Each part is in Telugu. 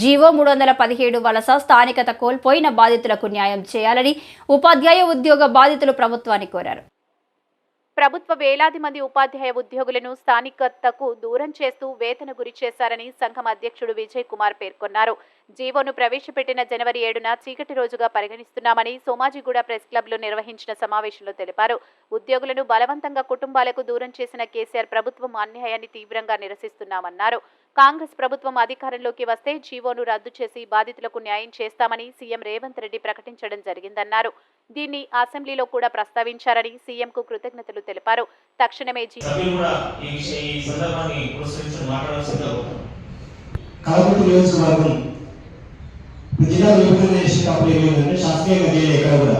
జీవో 317 వలస స్థానికత కోల్పోయిన బాధితులకు న్యాయం చేయాలని ఉపాధ్యాయ ఉద్యోగ బాధితులు ప్రభుత్వాన్ని కోరారు. ప్రభుత్వ వేలాది మంది ఉపాధ్యాయ ఉద్యోగులను స్థానికతకు దూరం చేస్తూ వేతన గురి చేశారని సంఘం అధ్యక్షుడు విజయ్ కుమార్ పేర్కొన్నారు. జీవోను ప్రవేశపెట్టిన జనవరి 7న చీకటి రోజుగా పరిగణిస్తున్నామని సోమాజిగూడ ప్రెస్ క్లబ్లో నిర్వహించిన సమావేశంలో తెలిపారు. ఉద్యోగులను బలవంతంగా కుటుంబాలకు దూరం చేసిన కేసీఆర్ ప్రభుత్వం అన్యాయాన్ని తీవ్రంగా నిరసిస్తున్నామన్నారు. కాంగ్రెస్ ప్రభుత్వం అధికారంలోకి వస్తే జీవోను రద్దు చేసి బాధితులకు న్యాయం చేస్తామని సీఎం రేవంత్ రెడ్డి ప్రకటించడం జరిగిందన్నారు. దీన్ని అసెంబ్లీలో కూడా ప్రస్తావించారని సీఎంకు కృతజ్ఞతలు తెలిపారు. తక్షణమే జిల్లా విభజన చేసేటప్పుడు ఏమైందంటే శాస్త్రీయంగా చేయలేదు ఎక్కడ కూడా.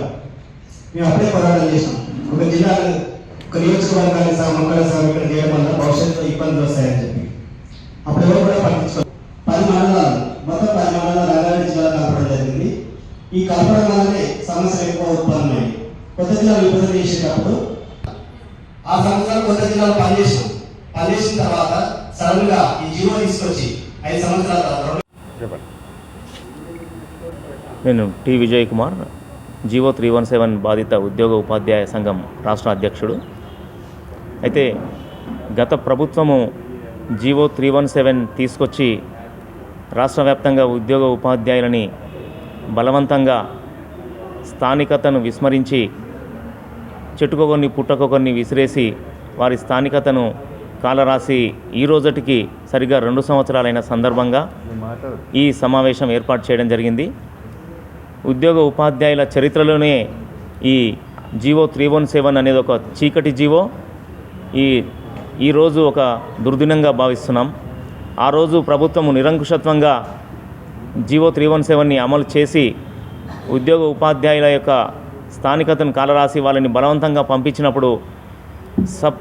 మేము అప్పుడే పోరాటం చేసాం. ఒక జిల్లా ఒక నియోజకవర్గాన్ని మొక్కల సాగు ఇక్కడ చేయడం వల్ల భవిష్యత్తులో ఇబ్బందులు వస్తాయని చెప్పి అప్పుడు ఎవరు కూడా పట్టించుకోవాలి. 10 మండలాలు మొత్తం 10 మండలాలు రంగారెడ్డి జిల్లా కలపడం జరిగింది. ఈ కలపడం వల్లనే సమస్యలు ఎక్కువ ఉత్పన్నమయ్యాయి. కొత్త జిల్లా విభజన చేసేటప్పుడు ఆ సంవత్సరాలు కొత్త జిల్లాలు పనిచేసిన తర్వాత సడన్ గా ఈ జీవో తీసుకొచ్చి 5 సంవత్సరాల తర్వాత నేను టి విజయ్ కుమార్, జీవో 317 బాధిత ఉద్యోగ ఉపాధ్యాయ సంఘం రాష్ట్ర అధ్యక్షుడు. అయితే గత ప్రభుత్వము జీవో 317 తీసుకొచ్చి రాష్ట్ర వ్యాప్తంగా ఉద్యోగ ఉపాధ్యాయులని బలవంతంగా స్థానికతను విస్మరించి చెట్టుకొన్ని పుట్టకొన్ని విసిరేసి వారి స్థానికతను కాలరాసి ఈ రోజుటికి సరిగ్గా 2 సంవత్సరాలైన సందర్భంగా ఈ సమావేశం ఏర్పాటు చేయడం జరిగింది. ఉద్యోగ ఉపాధ్యాయుల చరిత్రలోనే ఈ జీవో 317 అనేది ఒక చీకటి జీవో. ఈరోజు ఒక దుర్దినంగా భావిస్తున్నాం. ఆ రోజు ప్రభుత్వము నిరంకుశత్వంగా జీవో 317ని అమలు చేసి ఉద్యోగ ఉపాధ్యాయుల యొక్క స్థానికతను కాలరాసి వాళ్ళని బలవంతంగా పంపించినప్పుడు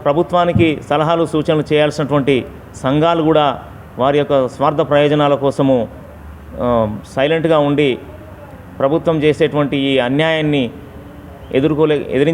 ప్రభుత్వానికి సలహాలు సూచనలు చేయాల్సినటువంటి సంఘాలు కూడా వారి యొక్క స్వార్థ ప్రయోజనాల కోసము సైలెంట్గా ఉండి ప్రభుత్వం చేసేటువంటి ఈ అన్యాయాన్ని ఎదిరించి